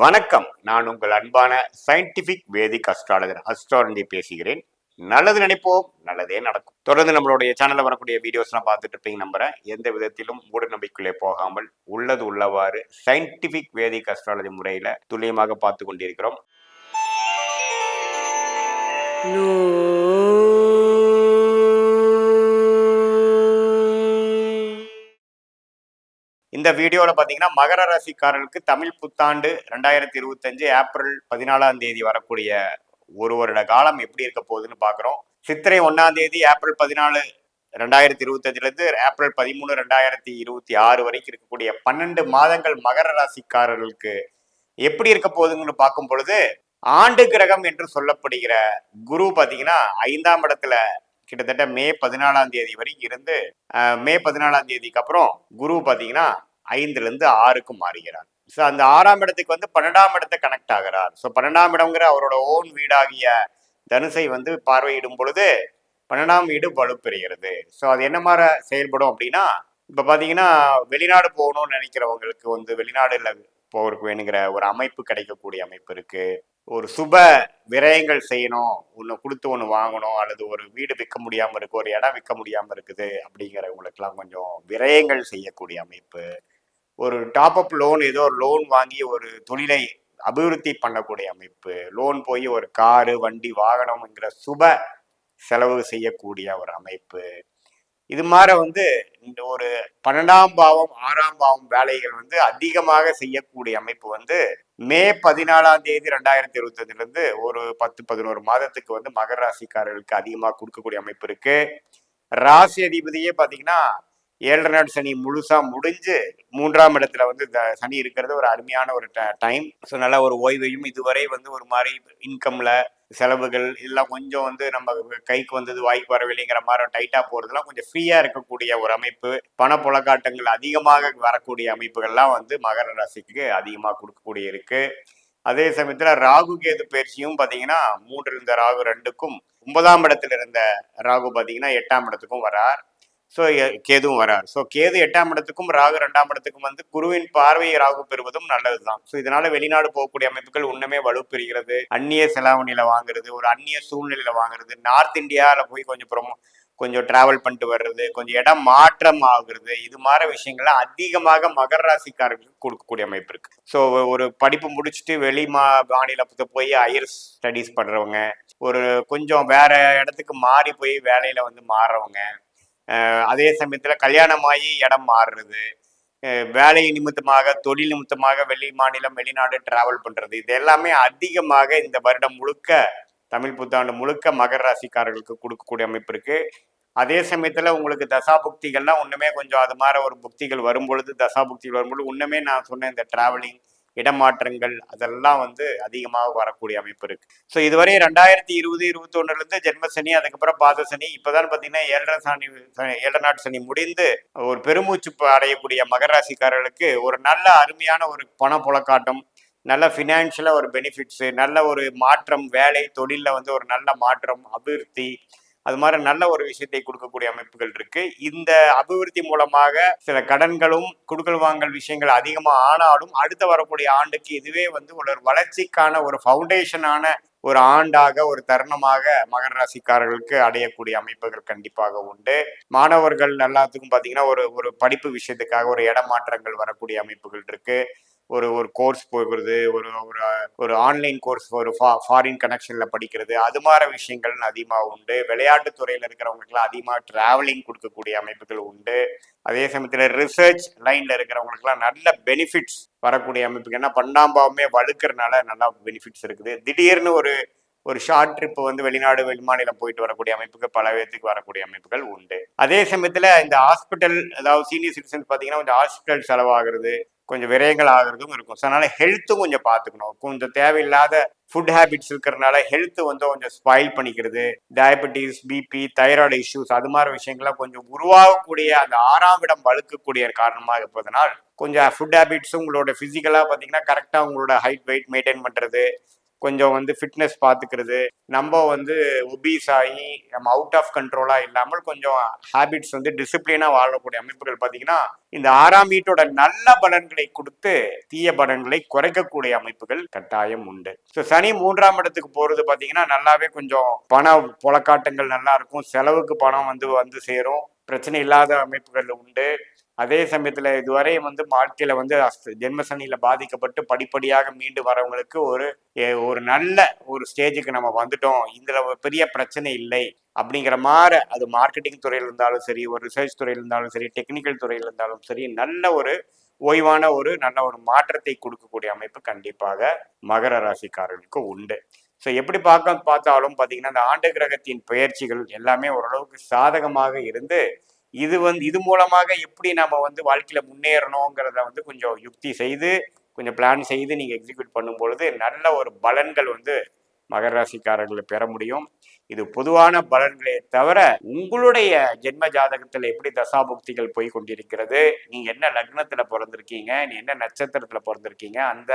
வணக்கம். நான் உங்கள் அன்பான சயின்டிபிக் வேதிக் அஸ்ட்ராலஜி பேசுகிறேன். நல்லது நினைப்போம், நல்லதே நடக்கும். தொடர்ந்து நம்மளுடைய சேனல்ல வரக்கூடிய வீடியோஸ் எல்லாம் பார்த்துட்டு இருப்பீங்க நம்புறேன். எந்த விதத்திலும் மூட நம்பிக்கைக்குள்ளே போகாமல் உள்ளது உள்ளவாறு சயின்டிபிக் வேதிக் அஸ்ட்ராலஜி முறையில துல்லியமாக பார்த்து கொண்டிருக்கிறோம். இந்த வீடியோவில் பார்த்தீங்கன்னா மகர ராசிக்காரர்களுக்கு தமிழ் புத்தாண்டு 2025 ஏப்ரல் 14 வரக்கூடிய ஒரு வருட காலம் எப்படி இருக்க போகுதுன்னு பார்க்குறோம். சித்திரை 1 ஏப்ரல் 14 2025 ஏப்ரல் 13 2026 வரைக்கும் இருக்கக்கூடிய 12 மாதங்கள் மகர ராசிக்காரர்களுக்கு எப்படி இருக்க போகுதுன்னு பார்க்கும் பொழுது, ஆண்டு கிரகம் என்று சொல்லப்படுகிற குரு பார்த்தீங்கன்னா 5ஆம் இடத்துல கிட்டத்தட்ட மே 14 வரைக்கும் இருந்து மே 14 அப்புறம் குரு பார்த்தீங்கன்னா 5லேருந்து 6க்கு மாறுகிறார். ஸோ அந்த 6ஆம் இடத்துக்கு 12ஆம் இடத்தை கனெக்ட் ஆகிறார். ஸோ 12ஆம் இடம்ங்கிற அவரோட ஓன் வீடாகிய தனுசை பார்வையிடும் பொழுது 12ஆம் வீடு வலுப்பெறுகிறது. ஸோ அது என்ன மாதிரி செயல்படும் அப்படின்னா, இப்போ பார்த்தீங்கன்னா வெளிநாடு போகணும்னு நினைக்கிறவங்களுக்கு வெளிநாடுல போகிறதுக்கு வேணுங்கிற ஒரு அமைப்பு கிடைக்கக்கூடிய அமைப்பு இருக்கு. ஒரு சுப விரயங்கள் செய்யணும், ஒன்று கொடுத்து ஒன்று வாங்கணும், அல்லது ஒரு வீடு விற்க முடியாமல் இருக்கு, ஒரு இடம் விற்க முடியாமல் இருக்குது அப்படிங்கிறவங்களுக்கெல்லாம் கொஞ்சம் விரயங்கள் செய்யக்கூடிய அமைப்பு. ஒரு டாப் அப் லோன், ஏதோ ஒரு லோன் வாங்கி ஒரு தொழிலை அபிவிருத்தி பண்ணக்கூடிய அமைப்பு, லோன் போய் ஒரு காரு வண்டி வாகனம்ங்கிற சுப செலவு செய்யக்கூடிய ஒரு அமைப்பு. இது மாதிரி இந்த ஒரு 12ஆம் பாவம் 6ஆம் பாவம் வேலைகள் அதிகமாக செய்யக்கூடிய அமைப்பு மே 14 2025 ஒரு 10-11 மாதத்துக்கு மகர ராசிக்காரர்களுக்கு அதிகமாக கொடுக்கக்கூடிய அமைப்பு இருக்கு. ராசி அதிபதியே பார்த்தீங்கன்னா 7 நாள் சனி முழுசா முடிஞ்சு 3ஆம் இடத்துல சனி இருக்கிறது ஒரு அருமையான ஒரு டைம். ஸோ நல்ல ஒரு ஓய்வையும் இதுவரை ஒரு மாதிரி இன்கம்ல செலவுகள் எல்லாம் கொஞ்சம் நம்ம கைக்கு வந்தது வாய்க்கு வரவில்லைங்கிற மாதிரி டைட்டா போறதுலாம் கொஞ்சம் ஃப்ரீயா இருக்கக்கூடிய ஒரு அமைப்பு. பணப்புழக்காட்டங்கள் அதிகமாக வரக்கூடிய அமைப்புகள்லாம் மகர ராசிக்கு அதிகமாக கொடுக்கக்கூடிய இருக்கு. அதே சமயத்துல ராகு கேது பயிற்சியும் பார்த்தீங்கன்னா 3 இருந்த ராகு 2க்கும் 9ஆம் இடத்துல இருந்த ராகு பார்த்தீங்கன்னா 8ஆம் இடத்துக்கும் வரார். ஸோ கேதுவும் வரார். ஸோ கேது 8ஆம் இடத்துக்கும் ராகு 2ஆம் இடத்துக்கும் குருவின் பார்வையை ராகு பெறுவதும் நல்லதுதான். ஸோ இதனால வெளிநாடு போகக்கூடிய அமைப்புகள் இன்னுமே வலுப்பெறுகிறது. அந்நிய செலாவணியில வாங்குறது, ஒரு அந்நிய சூழ்நிலையில வாங்குறது, நார்த் இந்தியாவில் போய் கொஞ்சம் டிராவல் பண்ணிட்டு வர்றது, கொஞ்சம் இடம் மாற்றம் ஆகுறது, இது மாதிரி விஷயங்கள்லாம் அதிகமாக மகர ராசிக்காரர்களுக்கு கொடுக்கக்கூடிய அமைப்பு இருக்கு. ஸோ ஒரு படிப்பு முடிச்சுட்டு வெளி மாநிலத்தை போய் ஹையர் ஸ்டடீஸ் பண்றவங்க, ஒரு கொஞ்சம் வேற இடத்துக்கு மாறி போய் வேலையில மாறுறவங்க, அதே சமயத்துல கல்யாணமாகி இடம் மாறுறது, வேலை நிமித்தமாக தொழில் நிமித்தமாக வெளி மாநிலம் வெளிநாடு டிராவல் பண்றது, இது எல்லாமே அதிகமாக இந்த வருடம் முழுக்க தமிழ் புத்தாண்டு முழுக்க மகர ராசிக்காரர்களுக்கு கொடுக்கக்கூடிய அமைப்பு இருக்கு. அதே சமயத்துல உங்களுக்கு தசாபுக்திகள்லாம் ஒண்ணுமே கொஞ்சம் அது மாதிரி ஒரு புக்திகள் வரும்பொழுது, தசாபுக்திகள் வரும்பொழுது ஒண்ணுமே நான் சொன்ன இந்த டிராவலிங் இடமாற்றங்கள் அதெல்லாம் அதிகமாக வரக்கூடிய அமைப்பு இருக்கு. ஸோ இதுவரை 2020-21 ஜென்மசனி, அதுக்கப்புறம் பாத சனி, இப்பதான் பார்த்தீங்கன்னா 7 நாட் சனி முடிந்து ஒரு பெருமூச்சு அடையக்கூடிய மகர ராசிக்காரர்களுக்கு ஒரு நல்ல அருமையான ஒரு பண புழக்காட்டம், நல்ல ஃபினான்ஷியலா ஒரு பெனிஃபிட்ஸ், நல்ல ஒரு மாற்றம், வேலை தொழில ஒரு நல்ல மாற்றம், அபிவிருத்தி, அது மாதிரி நல்ல ஒரு விஷயத்தை கொடுக்கக்கூடிய அமைப்புகள் இருக்கு. இந்த அபிவிருத்தி மூலமாக சில கடன்களும் குடுக்கல் வாங்கல் விஷயங்கள் அதிகமா ஆனாலும் அடுத்த வரக்கூடிய ஆண்டுக்கு இதுவே ஒரு வளர்ச்சிக்கான ஒரு ஃபவுண்டேஷனான ஒரு ஆண்டாக ஒரு தருணமாக மகர ராசிக்காரர்களுக்கு அடையக்கூடிய அமைப்புகள் கண்டிப்பாக உண்டு. மாணவர்கள் எல்லாத்துக்கும் பார்த்தீங்கன்னா ஒரு படிப்பு விஷயத்துக்காக ஒரு இடமாற்றங்கள் வரக்கூடிய அமைப்புகள் இருக்கு. ஒரு கோர்ஸ் போகிறது, ஒரு ஆன்லைன் கோர்ஸ், ஒரு ஃபாரின் கனெக்ஷன்ல படிக்கிறது, அது மாதிரி விஷயங்கள் அதிகமாக உண்டு. விளையாட்டு துறையில இருக்கிறவங்களுக்குலாம் அதிகமாக டிராவலிங் கொடுக்கக்கூடிய அமைப்புகள் உண்டு. அதே சமயத்துல ரிசர்ச் லைன்ல இருக்கிறவங்களுக்குலாம் நல்ல பெனிஃபிட்ஸ் வரக்கூடிய அமைப்புகள், ஏன்னா 12ஆம் பாவமே வலுக்கிறதுனால நல்லா பெனிஃபிட்ஸ் இருக்குது. திடீர்னு ஒரு ஷார்ட் ட்ரிப் வெளிநாடு வெளிமாநிலம் போயிட்டு வரக்கூடிய அமைப்புகள் பல பேருக்கு வரக்கூடிய அமைப்புகள் உண்டு. அதே சமயத்துல இந்த ஹாஸ்பிட்டல், அதாவது சீனியர் சிட்டிசன்ஸ் பார்த்தீங்கன்னா கொஞ்சம் ஹாஸ்பிட்டல் செலவாகிறது, கொஞ்சம் விரயங்கள் ஆகிறதும் இருக்கும். ஸோ அதனால ஹெல்த்தும் கொஞ்சம் பார்த்துக்கணும். கொஞ்சம் தேவையில்லாத ஃபுட் ஹேபிட்ஸ் இருக்கிறதுனால ஹெல்த் கொஞ்சம் ஸ்பாயில் பண்ணிக்கிறது, டயபெட்டிஸ், பிபி, தைராய்டு இஷ்யூஸ், அது மாதிரி விஷயங்கள்லாம் கொஞ்சம் உருவாகக்கூடிய அந்த 6ஆம் இடம் வலுக்கக்கூடிய காரணமாக இருப்பதனால் கொஞ்சம் ஃபுட் ஹேபிட்ஸும் உங்களோட ஃபிசிக்கலாக பார்த்தீங்கன்னா கரெக்டாக உங்களோட ஹைட் வெயிட் மெயின்டைன் பண்ணுறது, கொஞ்சம் வந்து ஃபிட்னஸ் பார்த்துக்கிறது, நம்ம வந்து ஒபீஸ் ஆகி நம்ம அவுட் ஆஃப் கண்ட்ரோலாக இல்லாமல் கொஞ்சம் ஹேபிட்ஸ் வந்து டிசிப்ளினாக வாழக்கூடிய அமைப்புகள் பார்த்தீங்கன்னா இந்த 6ஆம் வீட்டோட நல்ல பலன்களை கொடுத்து தீய பலன்களை குறைக்கக்கூடிய அமைப்புகள் கட்டாயம் உண்டு. ஸோ சனி 3ஆம் இடத்துக்கு போகிறது பார்த்தீங்கன்னா நல்லாவே கொஞ்சம் பண புழக்காட்டங்கள் நல்லா இருக்கும், செலவுக்கு பணம் வந்து வந்து சேரும், பிரச்சனை இல்லாத அமைப்புகள் உண்டு. அதே சமயத்துல இதுவரை வந்து வாழ்க்கையில வந்து ஜென்மசனியில பாதிக்கப்பட்டு படிப்படியாக மீண்டு வரவங்களுக்கு ஒரு நல்ல ஒரு ஸ்டேஜுக்கு நம்ம வந்துட்டோம், இதுல ஒரு பெரிய பிரச்சனை இல்லை அப்படிங்கிற மாதிரி, அது மார்க்கெட்டிங் துறையில் இருந்தாலும் சரி, ஒரு ரிசர்ச் துறையில் இருந்தாலும் சரி, டெக்னிக்கல் துறையில் இருந்தாலும் சரி, நல்ல ஒரு ஓய்வான ஒரு நல்ல ஒரு மாற்றத்தை கொடுக்கக்கூடிய அமைப்பு கண்டிப்பாக மகர ராசிக்காரர்களுக்கு உண்டு. ஸோ எப்படி பார்த்தாலும் பார்த்தீங்கன்னா இந்த ஆண்டு கிரகத்தின் பயிற்சிகள் எல்லாமே ஓரளவுக்கு சாதகமாக இருந்து இது மூலமாக எப்படி நம்ம வந்து வாழ்க்கையில முன்னேறணுங்கிறத வந்து கொஞ்சம் யுக்தி செய்து கொஞ்சம் பிளான் செய்து நீங்க எக்ஸிக்யூட் பண்ணும் பொழுது நல்ல ஒரு பலன்கள் வந்து மகர ராசிக்காரர்களை பெற முடியும். இது பொதுவான பலன்களே தவிர உங்களுடைய ஜென்ம ஜாதகத்துல எப்படி தசாபுக்திகள் போய் கொண்டிருக்கிறது, நீங்க என்ன லக்னத்துல பிறந்திருக்கீங்க, நீ என்ன நட்சத்திரத்துல பிறந்திருக்கீங்க, அந்த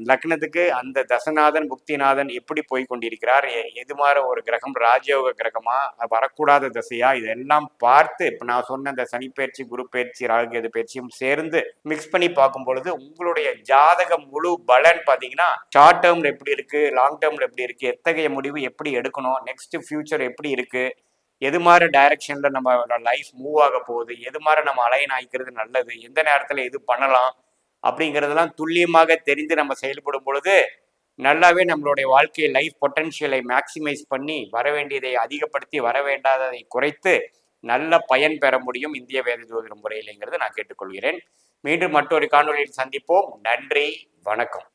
லக்னத்துக்கு அந்த தசநாதன் புக்திநாதன் எப்படி போய் கொண்டிருக்கிறார், எது மாதிரி ஒரு கிரகம் ராஜயோக கிரகமா வரக்கூடாத தசையா, இதெல்லாம் பார்த்து இப்ப நான் சொன்ன இந்த சனி பயிற்சி குரு பயிற்சி ராகுகேது பயிற்சியும் சேர்ந்து மிக்ஸ் பண்ணி பார்க்கும் பொழுது உங்களுடைய ஜாதகம் முழு பலன் பார்த்தீங்கன்னா ஷார்ட் டேர்ம்ல எப்படி இருக்கு, லாங் டேர்ம்ல எப்படி இருக்கு, எத்தகைய முடிவு எப்படி எடுக்கணும், நெக்ஸ்ட் ஃபியூச்சர் எப்படி இருக்கு, எது மாதிரி டைரக்ஷன்ல நம்ம லைஃப் மூவ் ஆக போகுது, எது மாதிரி நம்ம அலைன் ஆகிக்கிறது நல்லது, எந்த நேரத்துல எது பண்ணலாம் அப்படிங்கிறதெல்லாம் துல்லியமாக தெரிந்து நம்ம செயல்படும் பொழுது நல்லாவே நம்மளுடைய வாழ்க்கையை லைஃப் பொட்டன்ஷியலை மேக்சிமைஸ் பண்ணி வர வேண்டியதை அதிகப்படுத்தி வர வேண்டாததை குறைத்து நல்ல பயன் பெற முடியும் இந்திய வேத ஜோதிட முறையிலேங்கிறத நான் கேட்டுக்கொள்கிறேன். மீண்டும் மற்றொரு காணொலியில் சந்திப்போம். நன்றி, வணக்கம்.